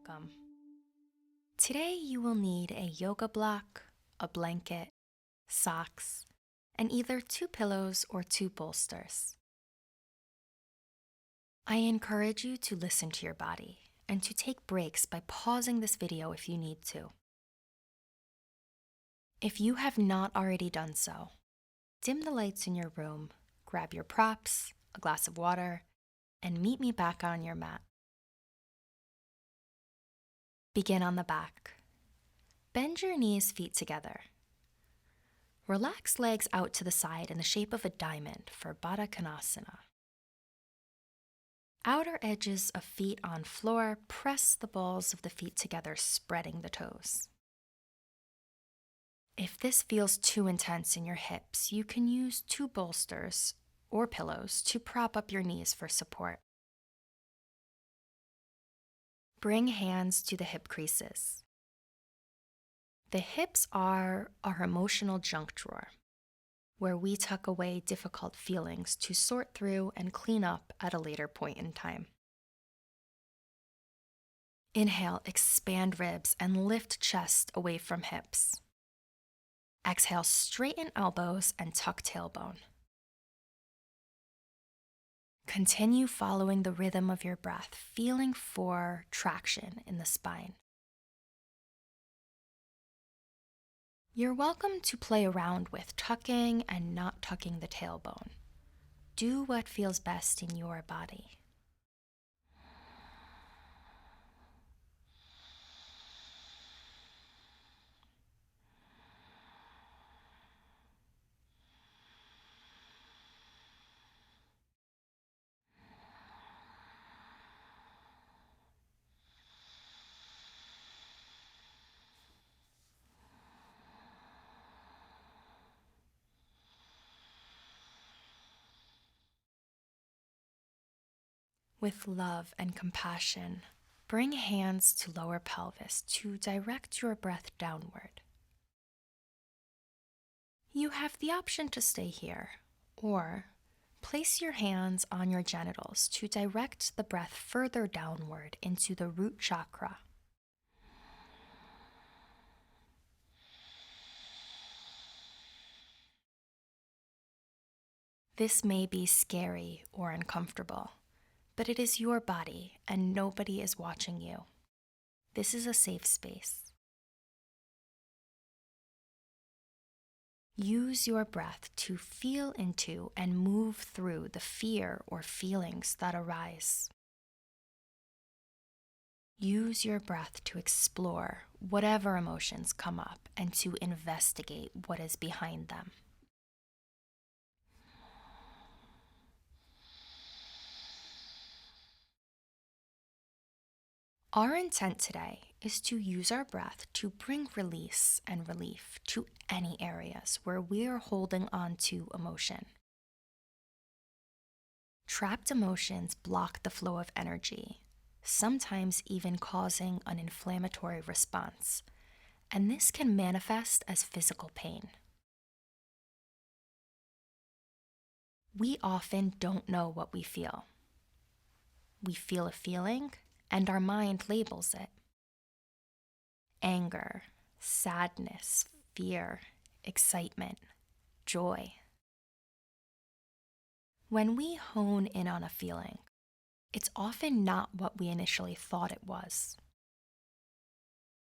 welcome. Today you will need a yoga block, a blanket, socks, and either 2 pillows or 2 bolsters. I encourage you to listen to your body and to take breaks by pausing this video if you need to. If you have not already done so, dim the lights in your room, grab your props, a glass of water, and meet me back on your mat. Begin on the back. Bend your knees, feet together. Relax legs out to the side in the shape of a diamond for Baddha Konasana. Outer edges of feet on floor, press the balls of the feet together, spreading the toes. If this feels too intense in your hips, you can use 2 bolsters or pillows to prop up your knees for support. Bring hands to the hip creases. The hips are our emotional junk drawer, where we tuck away difficult feelings to sort through and clean up at a later point in time. Inhale, expand ribs and lift chest away from hips. Exhale, straighten elbows and tuck tailbone. Continue following the rhythm of your breath, feeling for traction in the spine. You're welcome to play around with tucking and not tucking the tailbone. Do what feels best in your body. With love and compassion, bring hands to lower pelvis to direct your breath downward. You have the option to stay here, or place your hands on your genitals to direct the breath further downward into the root chakra. This may be scary or uncomfortable, but it is your body and nobody is watching you. This is a safe space. Use your breath to feel into and move through the fear or feelings that arise. Use your breath to explore whatever emotions come up and to investigate what is behind them. Our intent today is to use our breath to bring release and relief to any areas where we are holding on to emotion. Trapped emotions block the flow of energy, sometimes even causing an inflammatory response, and this can manifest as physical pain. We often don't know what we feel. We feel a feeling, and our mind labels it. Anger, sadness, fear, excitement, joy. When we hone in on a feeling, it's often not what we initially thought it was.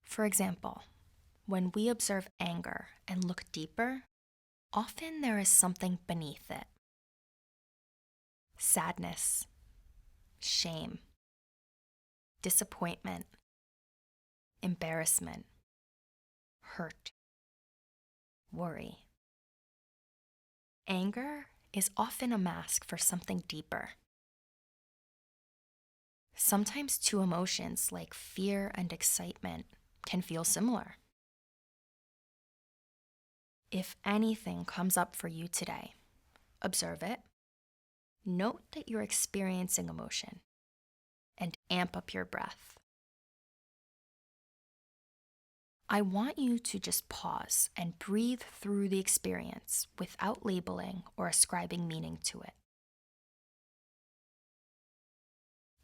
For example, when we observe anger and look deeper, often there is something beneath it. Sadness, shame, disappointment, embarrassment, hurt, worry. Anger is often a mask for something deeper. Sometimes 2 emotions like fear and excitement can feel similar. If anything comes up for you today, observe it, note that you're experiencing emotion, and amp up your breath. I want you to just pause and breathe through the experience without labeling or ascribing meaning to it.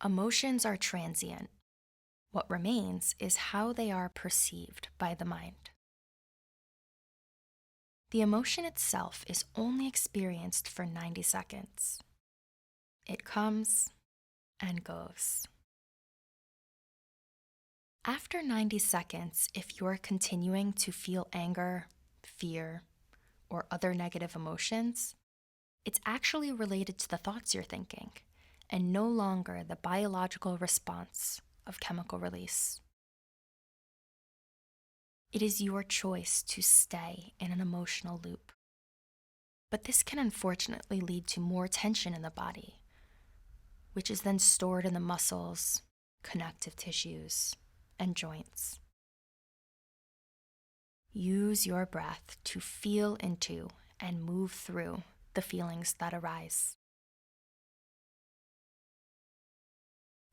Emotions are transient, What remains is how they are perceived by the mind. The emotion itself is only experienced for 90 seconds. It comes and goes. After 90 seconds, if you're continuing to feel anger, fear, or other negative emotions, it's actually related to the thoughts you're thinking and no longer the biological response of chemical release. It is your choice to stay in an emotional loop. But this can unfortunately lead to more tension in the body, which is then stored in the muscles, connective tissues, and joints. Use your breath to feel into and move through the feelings that arise.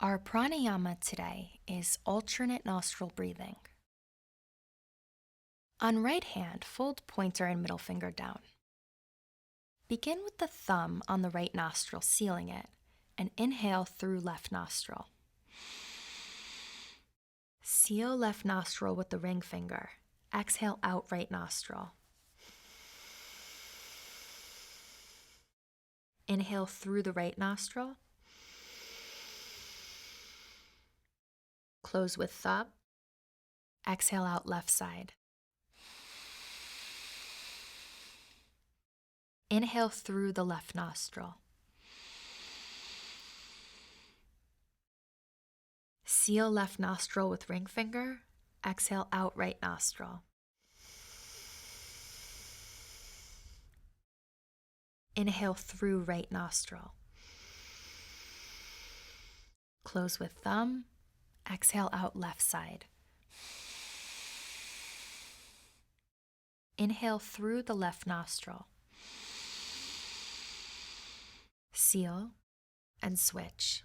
Our pranayama today is alternate nostril breathing. On right hand, fold pointer and middle finger down. Begin with the thumb on the right nostril, sealing it, and inhale through left nostril. Seal left nostril with the ring finger. Exhale out right nostril. Inhale through the right nostril. Close with thumb. Exhale out left side. Inhale through the left nostril. Seal left nostril with ring finger. Exhale out right nostril. Inhale through right nostril. Close with thumb. Exhale out left side. Inhale through the left nostril. Seal and switch.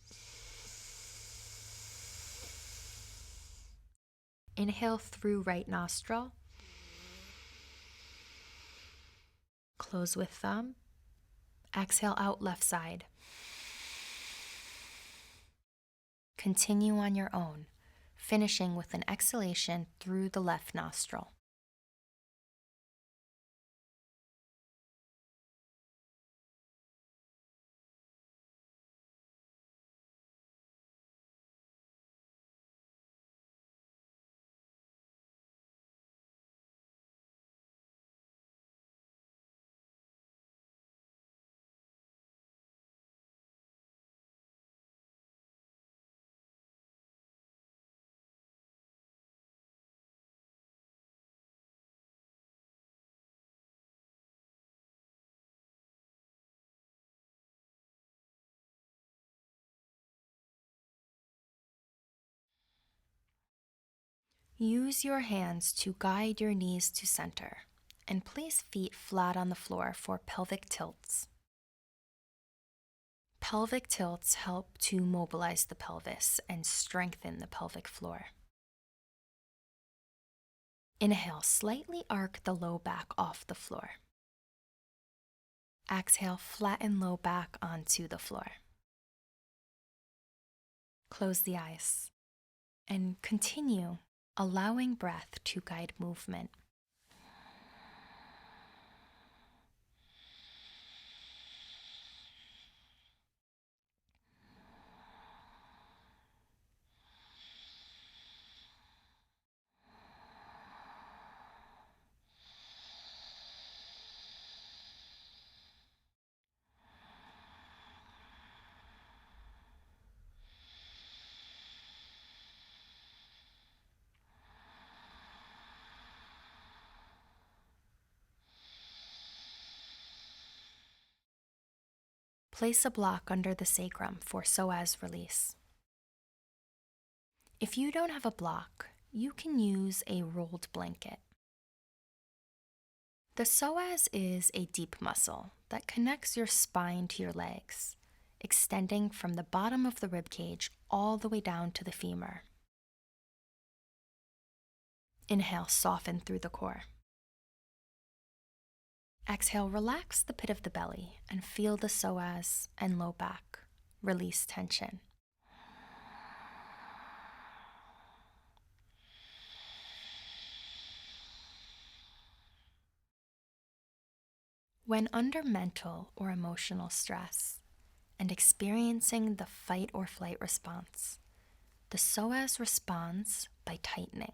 Inhale through right nostril. Close with thumb. Exhale out left side. Continue on your own, finishing with an exhalation through the left nostril. Use your hands to guide your knees to center and place feet flat on the floor for pelvic tilts. Pelvic tilts help to mobilize the pelvis and strengthen the pelvic floor. Inhale, slightly arc the low back off the floor. Exhale, flatten low back onto the floor. Close the eyes and continue allowing breath to guide movement. Place a block under the sacrum for psoas release. If you don't have a block, you can use a rolled blanket. The psoas is a deep muscle that connects your spine to your legs, extending from the bottom of the rib cage all the way down to the femur. Inhale, soften through the core. Exhale, relax the pit of the belly and feel the psoas and low back. Release tension. When under mental or emotional stress and experiencing the fight or flight response, the psoas responds by tightening.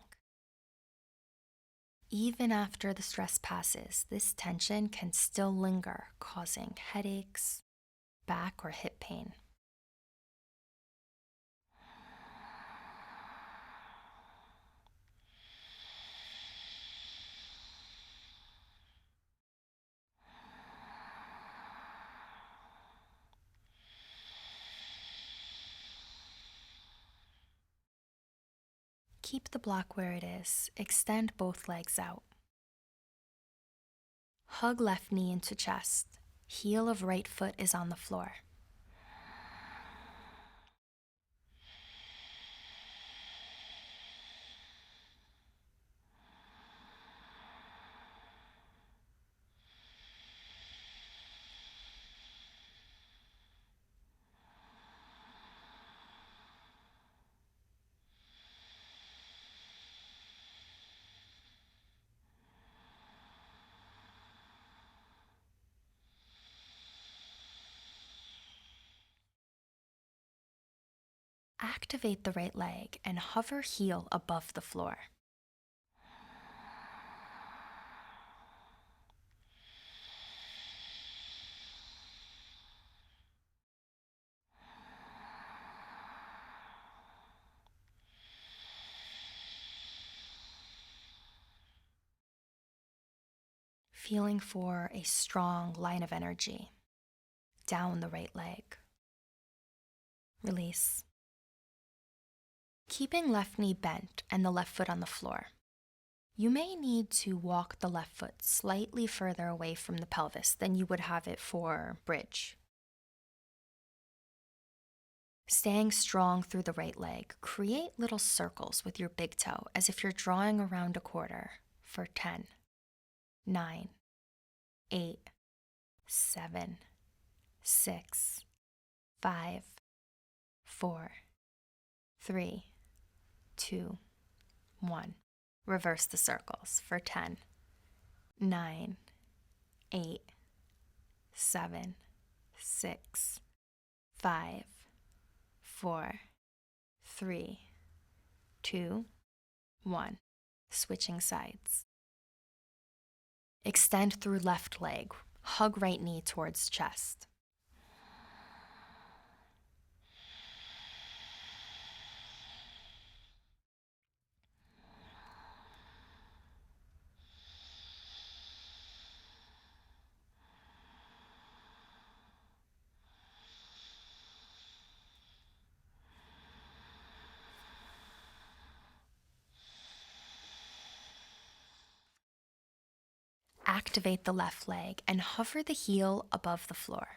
Even after the stress passes, this tension can still linger, causing headaches, back or hip pain. Keep the block where it is. Extend both legs out. Hug left knee into chest. Heel of right foot is on the floor. Activate the right leg and hover heel above the floor. Feeling for a strong line of energy down the right leg. Release. Keeping left knee bent and the left foot on the floor. You may need to walk the left foot slightly further away from the pelvis than you would have it for bridge. Staying strong through the right leg, create little circles with your big toe as if you're drawing around a quarter for 10, 9, 8, 7, 6, 5, 4, 3, 2, 1. Reverse the circles for 10, 9, 8, 7, 6, 5, 4, 3, 2, 1. Switching sides. Extend through left leg. Hug right knee towards chest. Activate the left leg and hover the heel above the floor.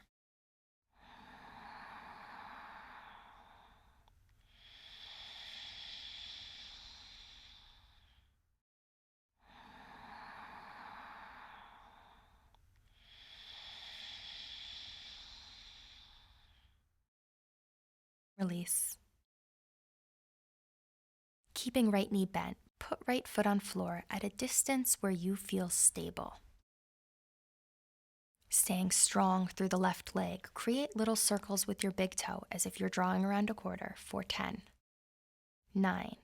Release. Keeping right knee bent, put right foot on floor at a distance where you feel stable. Staying strong through the left leg, create little circles with your big toe as if you're drawing around a quarter for 10, 9,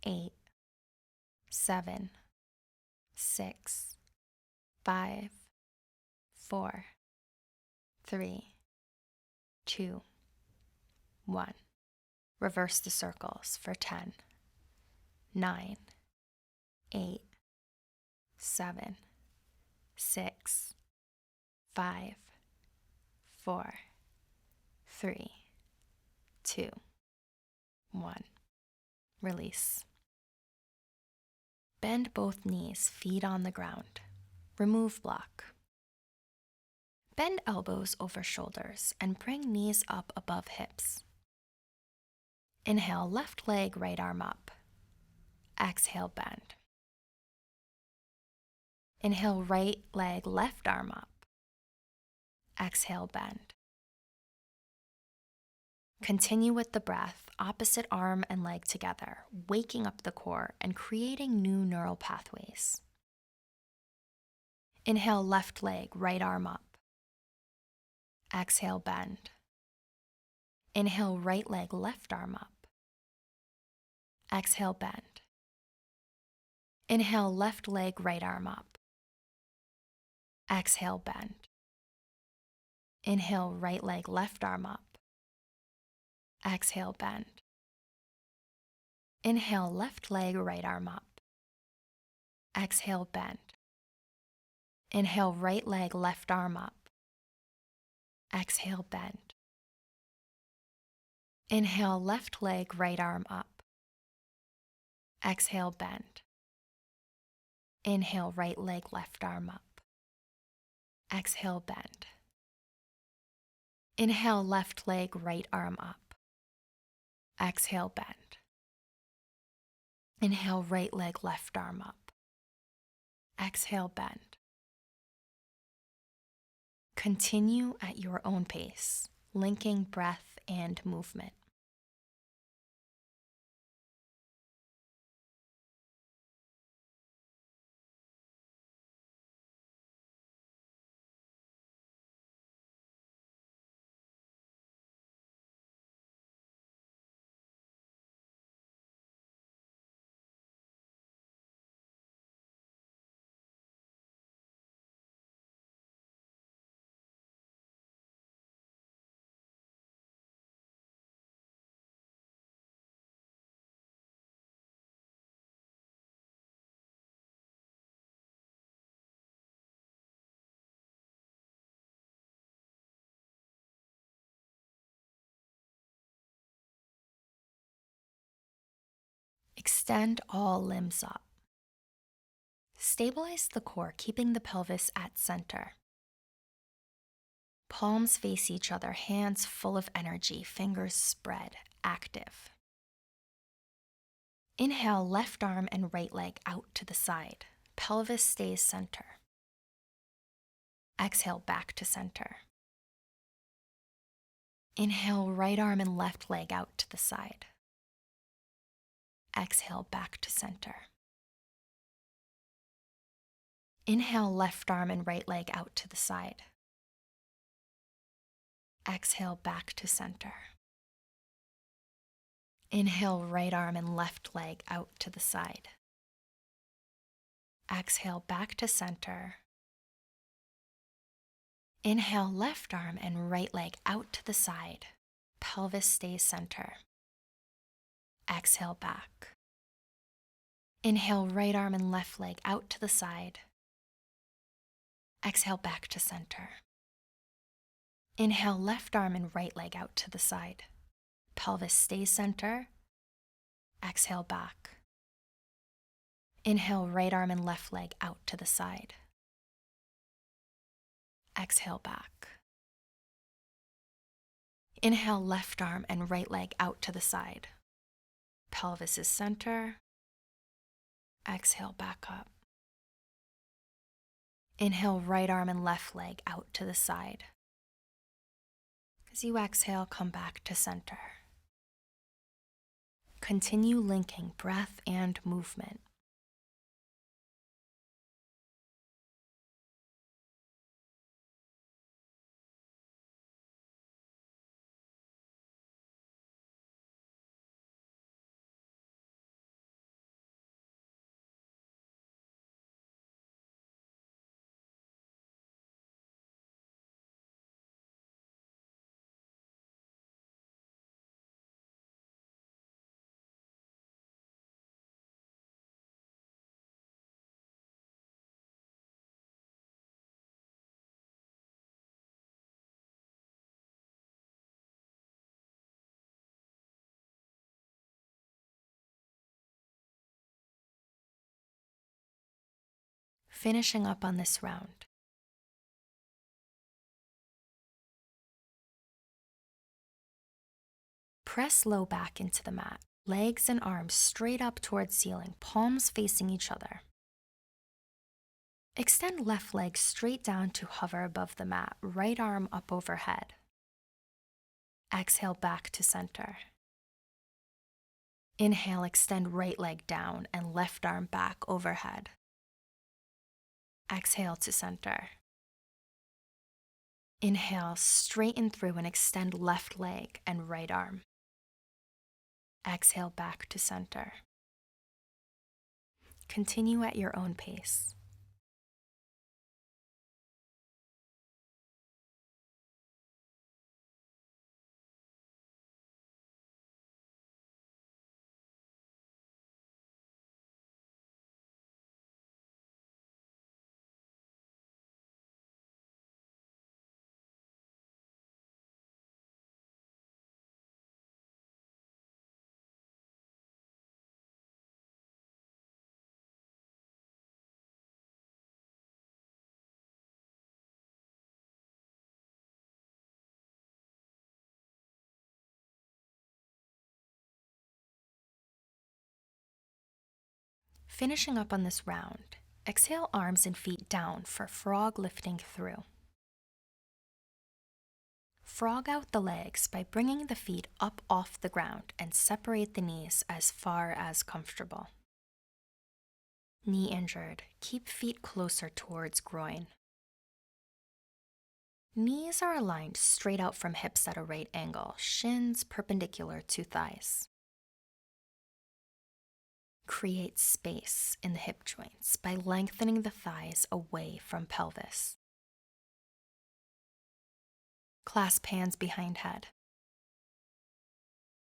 8, 7, 6, 5, 4, 3, 2, 1. Reverse the circles for 10, 9, 8, 7, 6, 5, 4, 3, 2, 1. Release. Bend both knees, feet on the ground. Remove block. Bend elbows over shoulders and bring knees up above hips. Inhale, left leg, right arm up. Exhale, bend. Inhale, right leg, left arm up. Exhale, bend. Continue with the breath, opposite arm and leg together, waking up the core and creating new neural pathways. Inhale, left leg, right arm up. Exhale, bend. Inhale, right leg, left arm up. Exhale, bend. Inhale, left leg, right arm up. Exhale, bend. Inhale, right leg, left arm up. Exhale, bend. Inhale, left leg, right arm up. Exhale, bend. Inhale, right leg, left arm up. Exhale, bend. Inhale, left leg, right arm up. Exhale, bend. Inhale, right leg, left arm up. Exhale, bend. Inhale, left leg, right arm up. Exhale, bend. Inhale, right leg, left arm up. Exhale, bend. Continue at your own pace, linking breath and movement. Extend all limbs up. Stabilize the core, keeping the pelvis at center. Palms face each other, hands full of energy, fingers spread, active. Inhale, left arm and right leg out to the side. Pelvis stays center. Exhale, back to center. Inhale, right arm and left leg out to the side. Exhale, back to center. Inhale, left arm and right leg out to the side. Exhale, back to center. Inhale, right arm and left leg out to the side. Exhale, back to center. Inhale, left arm and right leg out to the side. Pelvis stays center. Exhale, back. Inhale, right arm and left leg out to the side. Exhale, back to center. Inhale, left arm and right leg out to the side. Pelvis stays center. Exhale, back. Inhale, right arm and left leg out to the side. Exhale, back. Inhale, left arm and right leg out to the side. Pelvis is center. Exhale, back up. Inhale, right arm and left leg out to the side. As you exhale, come back to center. Continue linking breath and movement. Finishing up on this round. Press low back into the mat, legs and arms straight up towards ceiling, palms facing each other. Extend left leg straight down to hover above the mat, right arm up overhead. Exhale, back to center. Inhale, extend right leg down and left arm back overhead. Exhale to center. Inhale, straighten through and extend left leg and right arm. Exhale back to center. Continue at your own pace. Finishing up on this round, exhale arms and feet down for frog lifting through. Frog out the legs by bringing the feet up off the ground and separate the knees as far as comfortable. Knee injured, keep feet closer towards groin. Knees are aligned straight out from hips at a right angle, shins perpendicular to thighs. Create space in the hip joints by lengthening the thighs away from pelvis. Clasp hands behind head.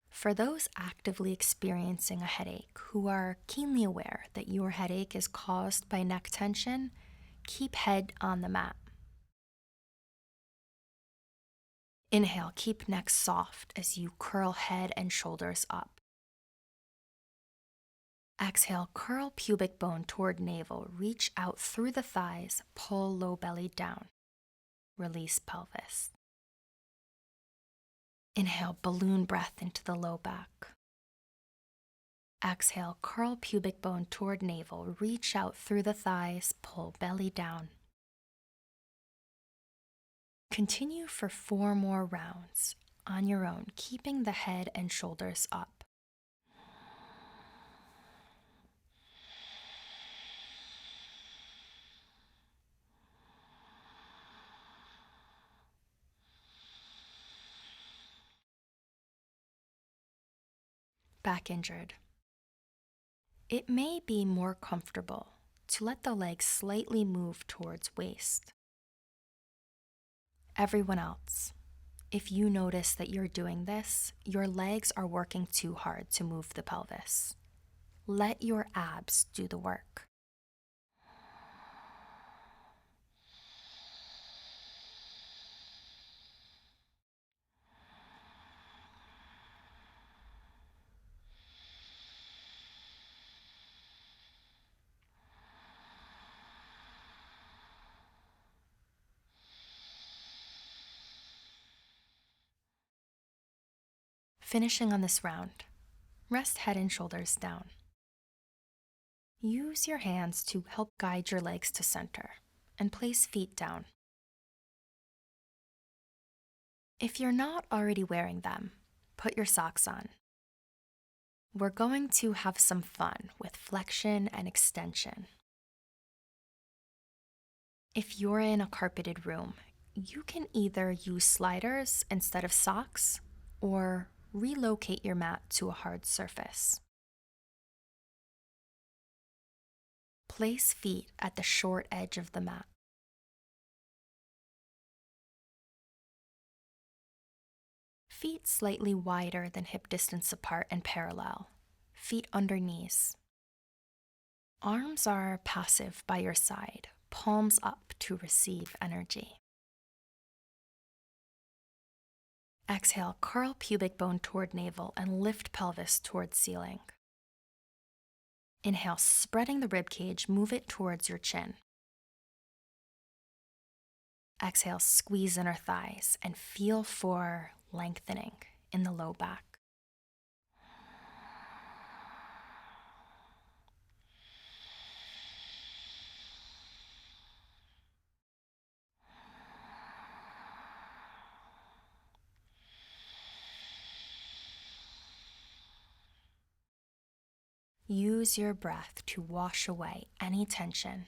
For those actively experiencing a headache who are keenly aware that your headache is caused by neck tension, keep head on the mat. Inhale, keep neck soft as you curl head and shoulders up. Exhale, curl pubic bone toward navel, reach out through the thighs, pull low belly down. Release pelvis. Inhale, balloon breath into the low back. Exhale, curl pubic bone toward navel, reach out through the thighs, pull belly down. Continue for 4 more rounds on your own, keeping the head and shoulders up. Back injured. It may be more comfortable to let the legs slightly move towards waist. Everyone else, if you notice that you're doing this, your legs are working too hard to move the pelvis. Let your abs do the work. Finishing on this round, rest head and shoulders down. Use your hands to help guide your legs to center and place feet down. If you're not already wearing them, put your socks on. We're going to have some fun with flexion and extension. If you're in a carpeted room, you can either use sliders instead of socks or relocate your mat to a hard surface. Place feet at the short edge of the mat. Feet slightly wider than hip distance apart and parallel. Feet under knees. Arms are passive by your side, palms up to receive energy. Exhale, curl pubic bone toward navel and lift pelvis towards ceiling. Inhale, spreading the rib cage, move it towards your chin. Exhale, squeeze inner thighs and feel for lengthening in the low back. Use your breath to wash away any tension.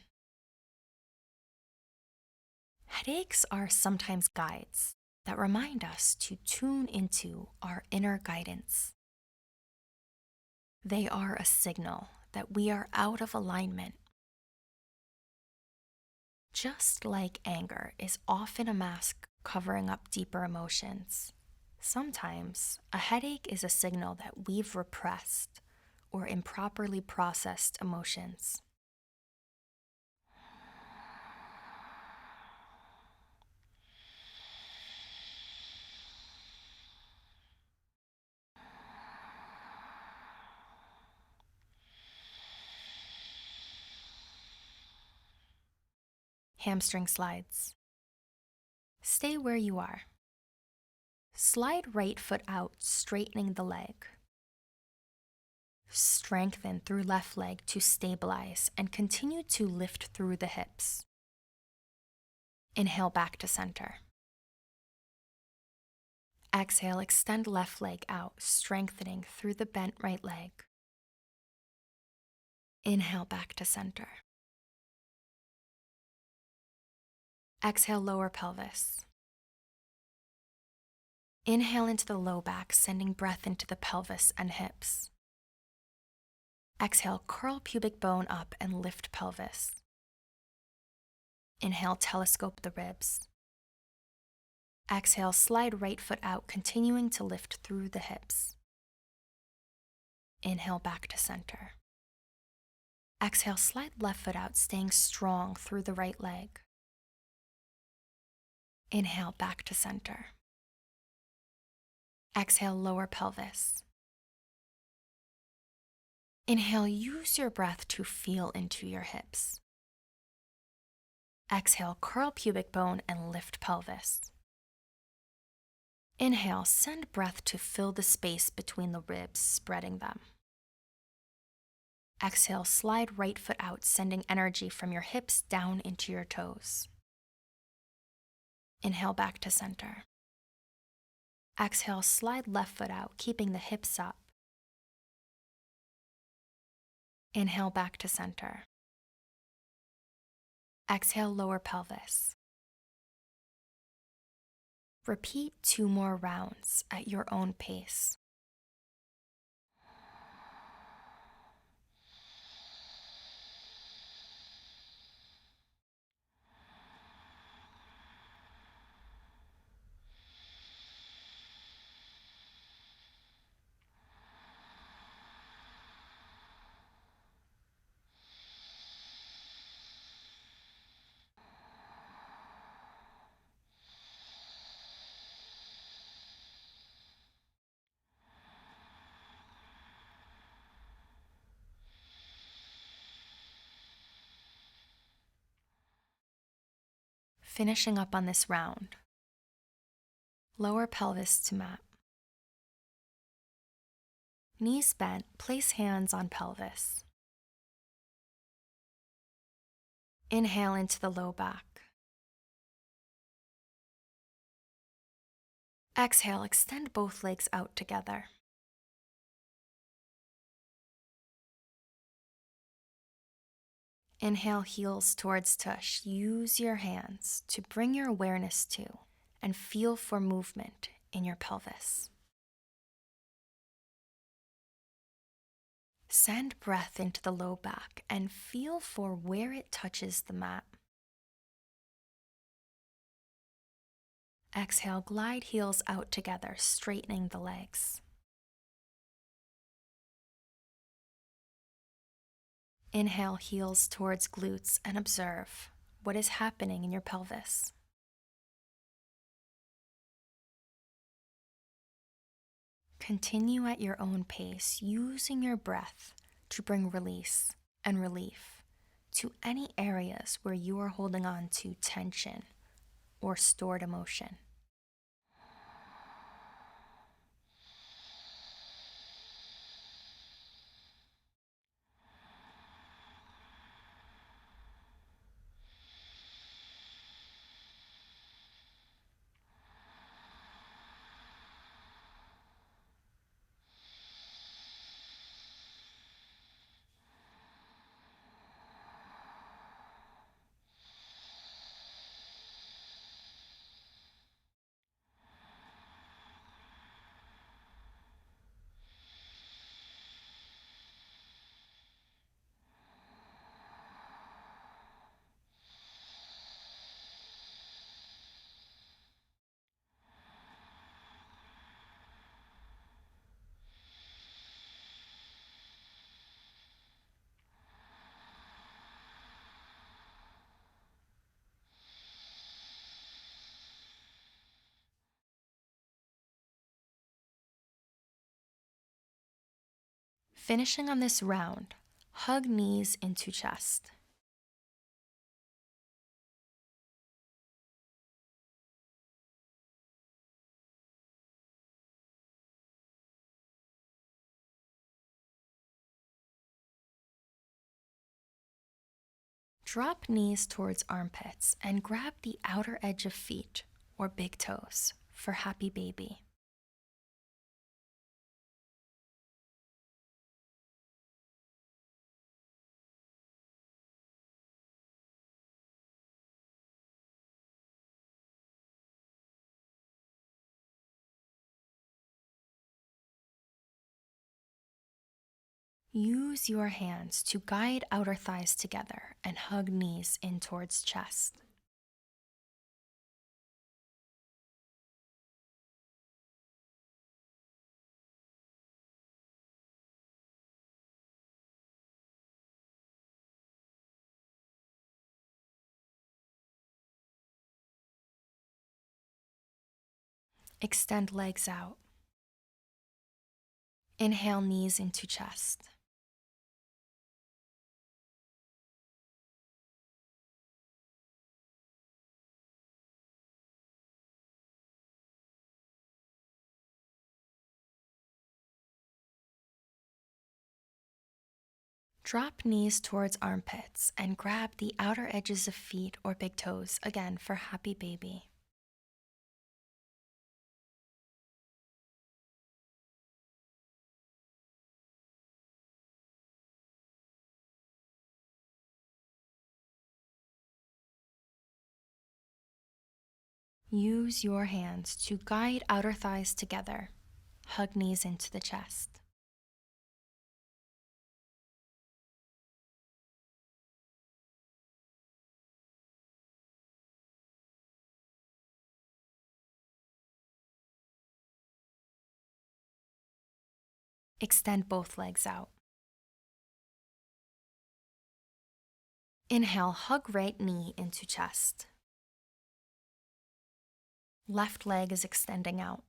Headaches are sometimes guides that remind us to tune into our inner guidance. They are a signal that we are out of alignment. Just like anger is often a mask covering up deeper emotions, sometimes a headache is a signal that we've repressed or improperly processed emotions. Hamstring slides. Stay where you are. Slide right foot out, straightening the leg. Strengthen through left leg to stabilize and continue to lift through the hips. Inhale back to center. Exhale, extend left leg out, strengthening through the bent right leg. Inhale back to center. Exhale, lower pelvis. Inhale into the low back, sending breath into the pelvis and hips. Exhale, curl pubic bone up and lift pelvis. Inhale, telescope the ribs. Exhale, slide right foot out, continuing to lift through the hips. Inhale back to center. Exhale, slide left foot out, staying strong through the right leg. Inhale back to center. Exhale, lower pelvis. Inhale, use your breath to feel into your hips. Exhale, curl pubic bone and lift pelvis. Inhale, send breath to fill the space between the ribs, spreading them. Exhale, slide right foot out, sending energy from your hips down into your toes. Inhale back to center. Exhale, slide left foot out, keeping the hips up. Inhale back to center. Exhale, lower pelvis. Repeat 2 more rounds at your own pace. Finishing up on this round. Lower pelvis to mat. Knees bent, place hands on pelvis. Inhale into the low back. Exhale, extend both legs out together. Inhale, heels towards tush. Use your hands to bring your awareness to and feel for movement in your pelvis. Send breath into the low back and feel for where it touches the mat. Exhale, glide heels out together, straightening the legs. Inhale, heels towards glutes and observe what is happening in your pelvis. Continue at your own pace, using your breath to bring release and relief to any areas where you are holding on to tension or stored emotion. Finishing on this round, hug knees into chest. Drop knees towards armpits and grab the outer edge of feet or big toes for happy baby. Use your hands to guide outer thighs together and hug knees in towards chest. Extend legs out. Inhale, knees into chest. Drop knees towards armpits and grab the outer edges of feet or big toes, again for happy baby. Use your hands to guide outer thighs together. Hug knees into the chest. Extend both legs out. Inhale, hug right knee into chest. Left leg is extending out.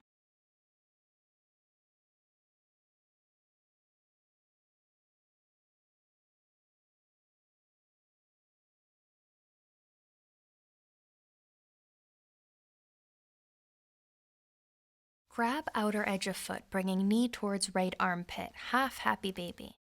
Grab outer edge of foot, bringing knee towards right armpit, half happy baby.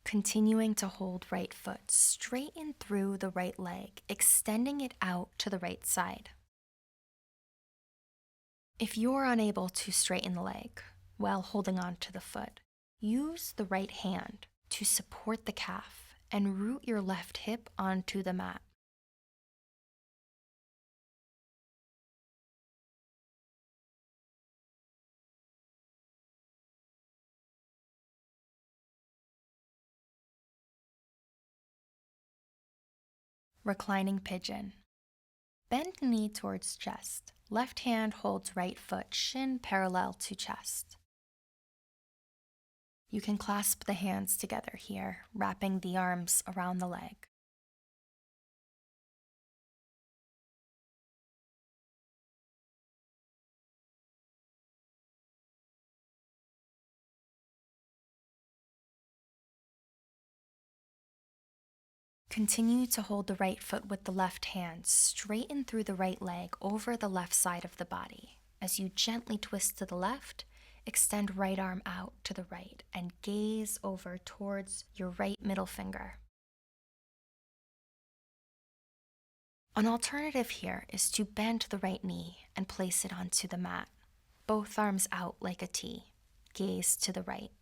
Continuing to hold right foot, straighten through the right leg, extending it out to the right side. If you're unable to straighten the leg while holding on to the foot, use the right hand to support the calf and root your left hip onto the mat. Reclining pigeon. Bend knee towards chest. Left hand holds right foot, shin parallel to chest. You can clasp the hands together here, wrapping the arms around the leg. Continue to hold the right foot with the left hand, straighten through the right leg over the left side of the body. As you gently twist to the left, extend right arm out to the right and gaze over towards your right middle finger. An alternative here is to bend the right knee and place it onto the mat, both arms out like a T. Gaze to the right.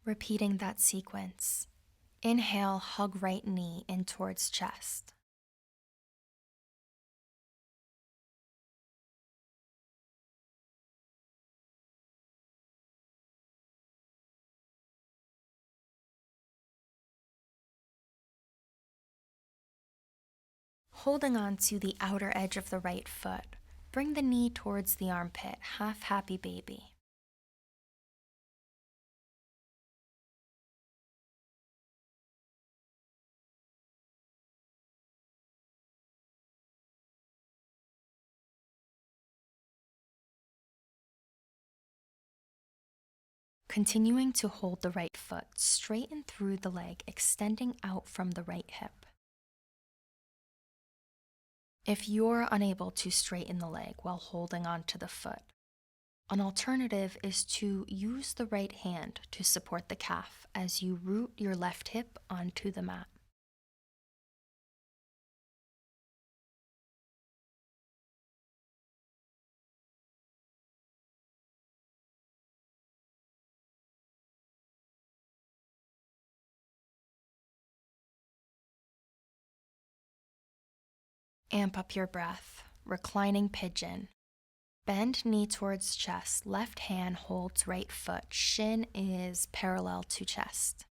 Repeating that sequence. Inhale, hug right knee in towards chest. Holding on to the outer edge of the right foot, bring the knee towards the armpit, half happy baby. Continuing to hold the right foot, straighten through the leg, extending out from the right hip. If you're unable to straighten the leg while holding onto the foot, an alternative is to use the right hand to support the calf as you root your left hip onto the mat. Amp up your breath, reclining pigeon. Bend knee towards chest, left hand holds right foot, shin is parallel to chest.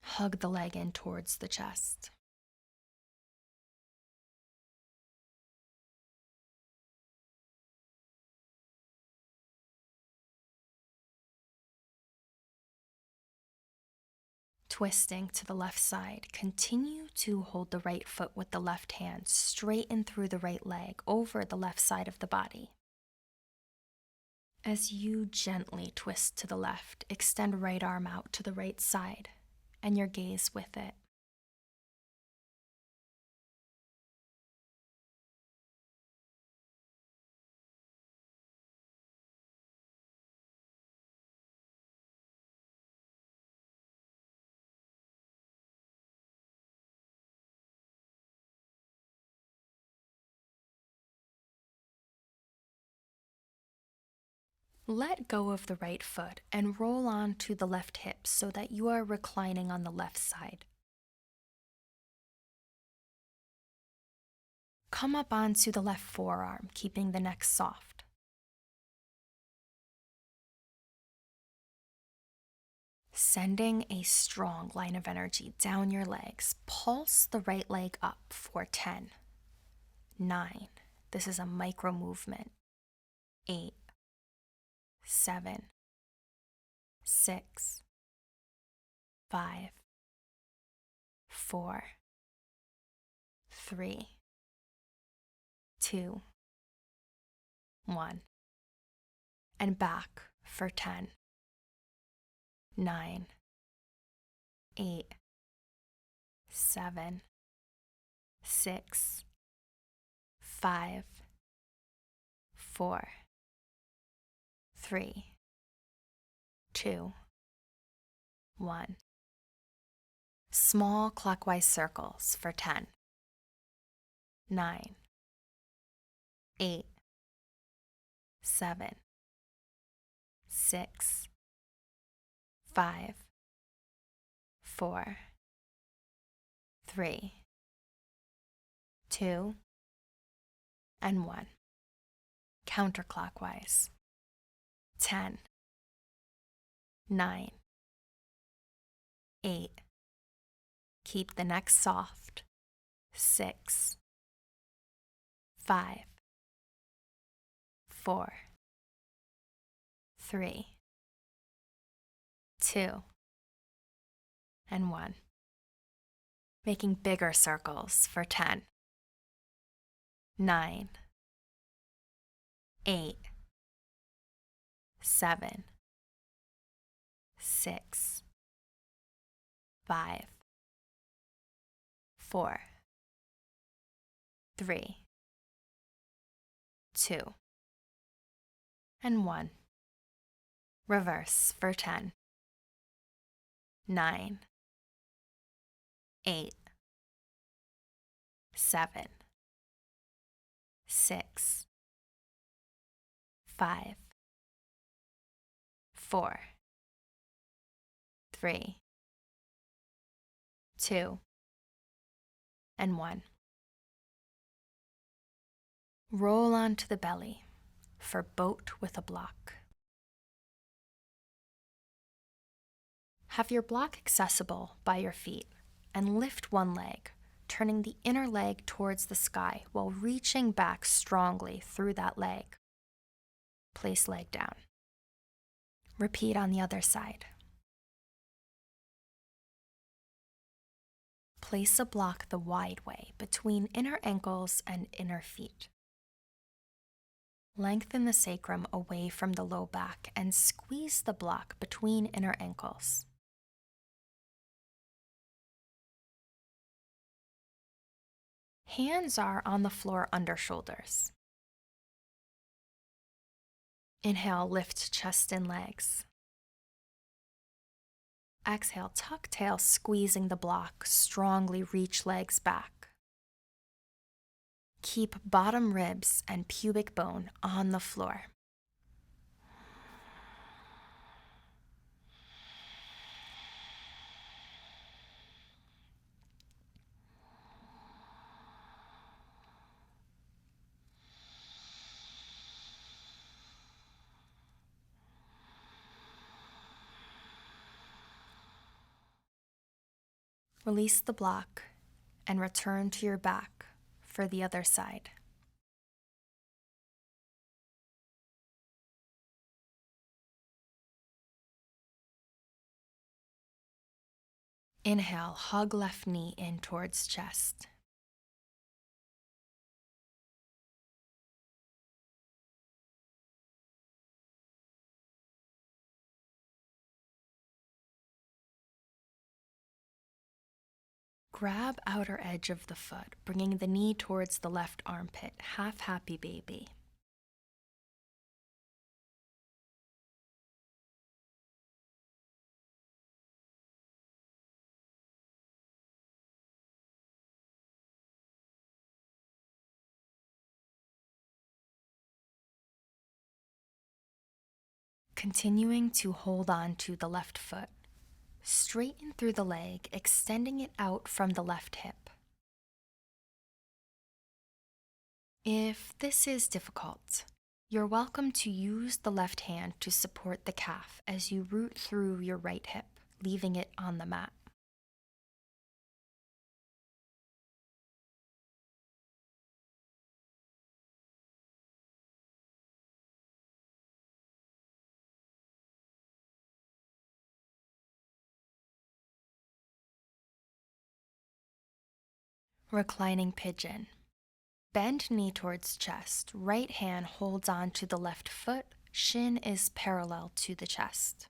Hug the leg in towards the chest. Twisting to the left side, continue to hold the right foot with the left hand, straighten through the right leg over the left side of the body. As you gently twist to the left, extend right arm out to the right side, and your gaze with it. Let go of the right foot and roll on to the left hip so that you are reclining on the left side. Come up onto the left forearm, keeping the neck soft. Sending a strong line of energy down your legs, pulse the right leg up for 10, 9, this is a micro movement, 8, 7, 6, 5, 4, 3, 2, 1, and back for 10, 9, 8, 7, 6, 5, 4, 3, 2, 1. Small clockwise circles for 10, 9, 8, 7, 6, 5, 4, 3, 2, and 1. Counterclockwise. 10, 9, 8. Keep the neck soft. 6, 5, 4, 3, 2, and 1. Making bigger circles for 10, 9, 8, 7, 6, 5, 4, 3, 2, and 1. Reverse for 10, 9, 8, 7, 6, 5, 4, 3, 2, and 1. Roll onto the belly for boat with a block. Have your block accessible by your feet and lift one leg, turning the inner leg towards the sky while reaching back strongly through that leg. Place leg down. Repeat on the other side. Place a block the wide way between inner ankles and inner feet. Lengthen the sacrum away from the low back and squeeze the block between inner ankles. Hands are on the floor under shoulders. Inhale, lift chest and legs. Exhale, tuck tail, squeezing the block, strongly reach legs back. Keep bottom ribs and pubic bone on the floor. Release the block and return to your back for the other side. Inhale, hug left knee in towards chest. Grab outer edge of the foot, bringing the knee towards the left armpit, half happy baby. Continuing to hold on to the left foot, straighten through the leg, extending it out from the left hip. If this is difficult, you're welcome to use the left hand to support the calf as you root through your right hip, leaving it on the mat. Reclining pigeon. Bend knee towards chest, right hand holds on to the left foot, shin is parallel to the chest.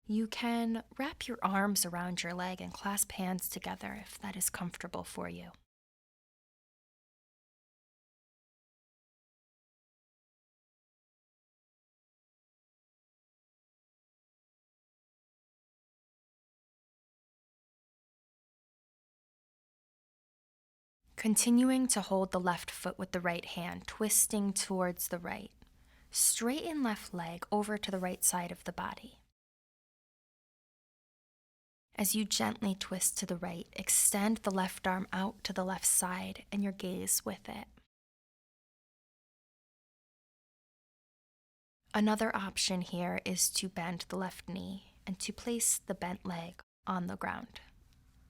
You can wrap your arms around your leg and clasp hands together if that is comfortable for you. Continuing to hold the left foot with the right hand, twisting towards the right. Straighten left leg over to the right side of the body. As you gently twist to the right, extend the left arm out to the left side and your gaze with it. Another option here is to bend the left knee and to place the bent leg on the ground,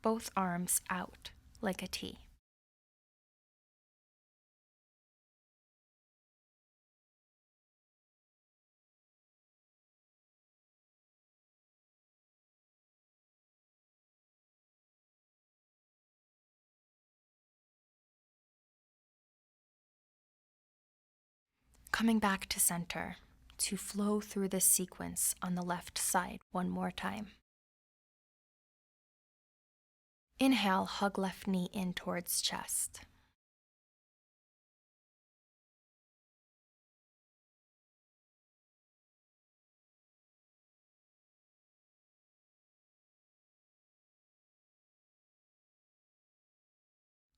both arms out like a T. Coming back to center, to flow through this sequence on the left side one more time. Inhale, hug left knee in towards chest.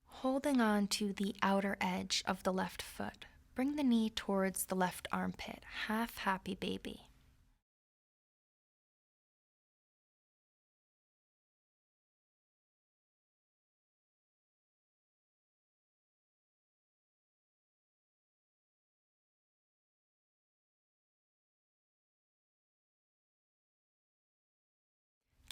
Holding on to the outer edge of the left foot, bring the knee towards the left armpit, half happy baby.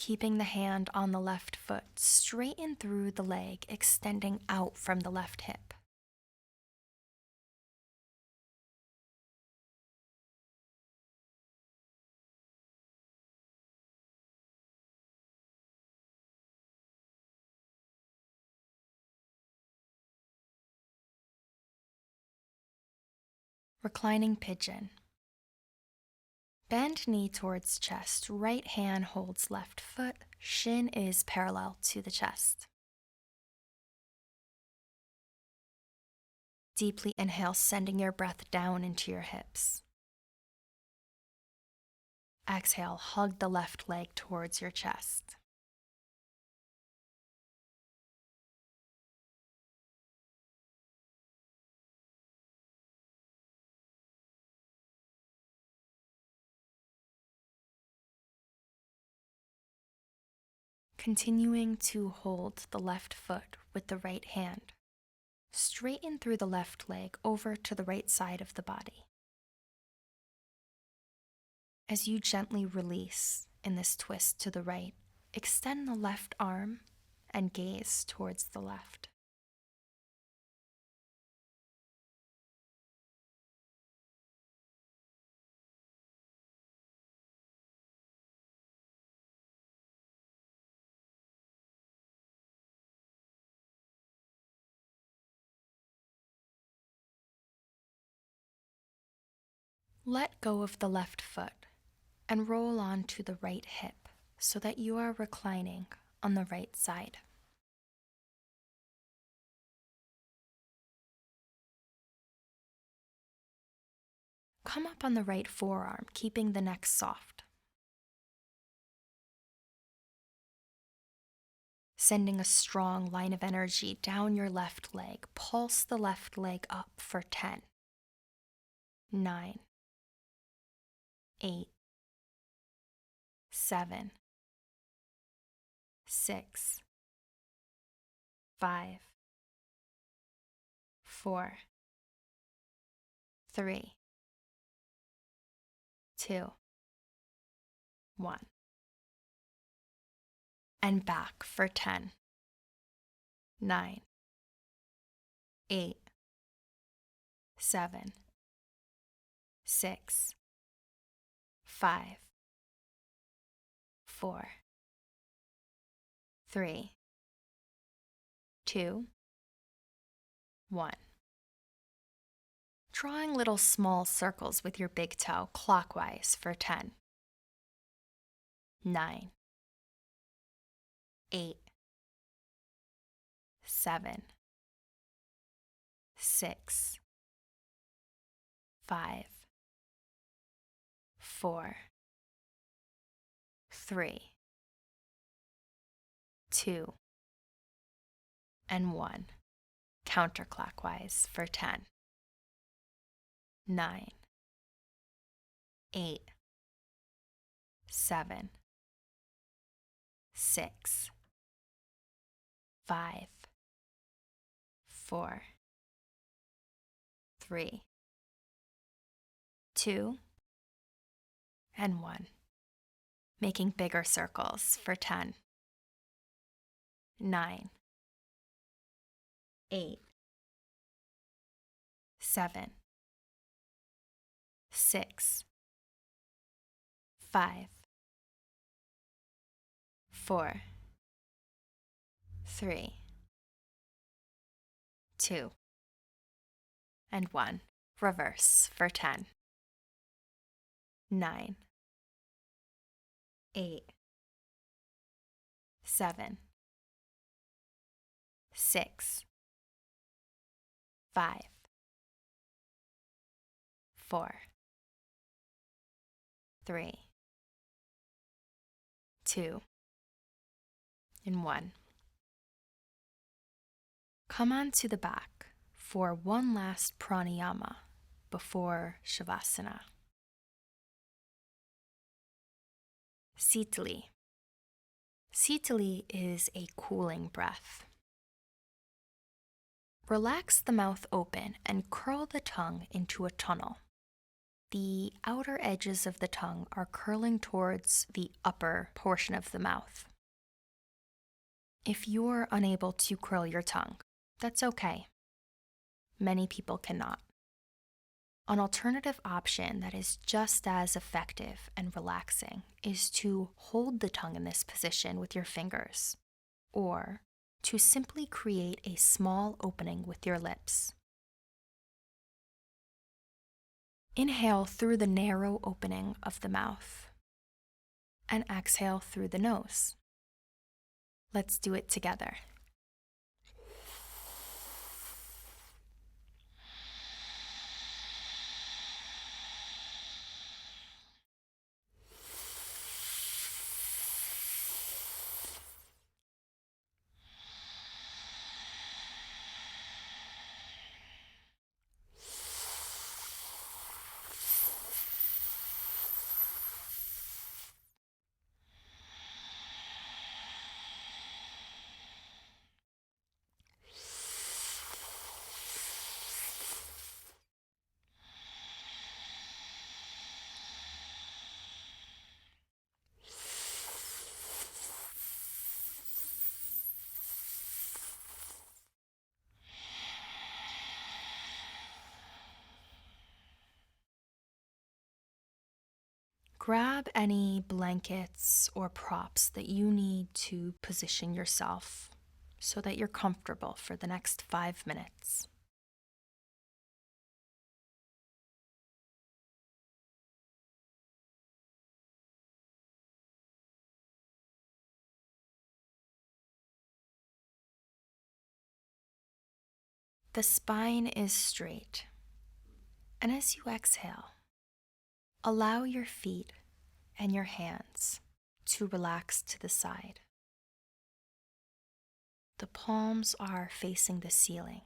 Keeping the hand on the left foot, straighten through the leg, extending out from the left hip. Reclining pigeon. Bend knee towards chest, right hand holds left foot, shin is parallel to the chest. Deeply inhale, sending your breath down into your hips. Exhale, hug the left leg towards your chest. Continuing to hold the left foot with the right hand. Straighten through the left leg over to the right side of the body. As you gently release in this twist to the right, extend the left arm and gaze towards the left. Let go of the left foot and roll onto the right hip so that you are reclining on the right side. Come up on the right forearm, keeping the neck soft. Sending a strong line of energy down your left leg, pulse the left leg up for 10, 9, 8, 7, 6, 5, 4, 3, 2, 1. And back for 10, 9, 8, 7, 6, 5, 4, 3, 2, 1. Drawing little small circles with your big toe clockwise for 10, 9, 8, 7, 6, 5, 4, 3, 2, and 1. Counterclockwise for 10, 9, 8, 7, 6, 5, 4, 3, 2, and 1. Making bigger circles for 10, 9, 8, 7, 6, 5, 4, 3, 2, and 1. Reverse for 10, 9, 8, 7, 6, 5, 4, 3, 2, and 1. Come onto the back for one last pranayama before Shavasana. Sitali. Sitali is a cooling breath. Relax the mouth open and curl the tongue into a tunnel. the outer edges of the tongue are curling towards the upper portion of the mouth. If you're unable to curl your tongue, that's okay. Many people cannot. An alternative option that is just as effective and relaxing is to hold the tongue in this position with your fingers, or to simply create a small opening with your lips. Inhale through the narrow opening of the mouth and exhale through the nose. Let's do it together. Grab any blankets or props that you need to position yourself so that you're comfortable for the next 5 minutes. The spine is straight, and as you exhale, allow your feet and your hands to relax to the side. The palms are facing the ceiling.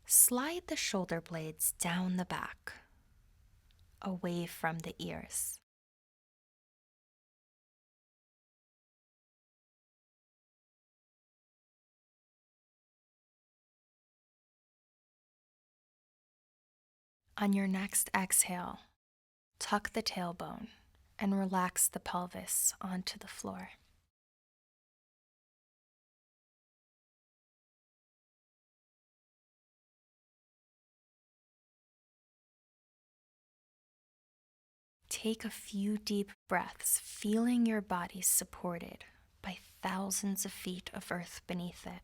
Slide the shoulder blades down the back, away from the ears. On your next exhale, tuck the tailbone and relax the pelvis onto the floor. Take a few deep breaths, feeling your body supported by thousands of feet of earth beneath it.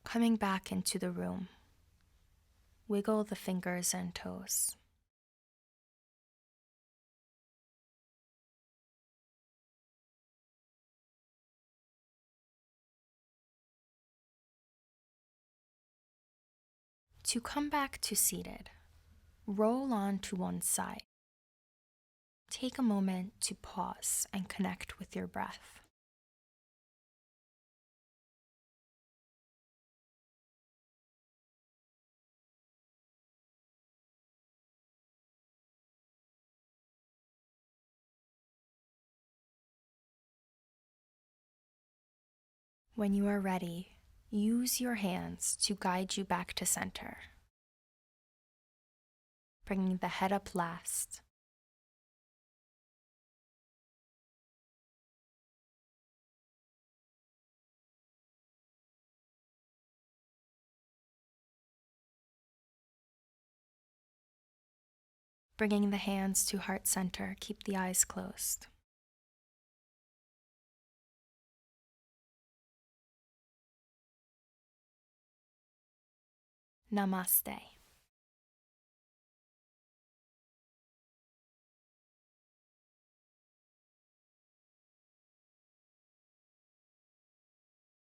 Coming back into the room, wiggle the fingers and toes. To come back to seated, roll on to one side. Take a moment to pause and connect with your breath. When you are ready, use your hands to guide you back to center, bringing the head up last. Bringing the hands to heart center, keep the eyes closed. Namaste.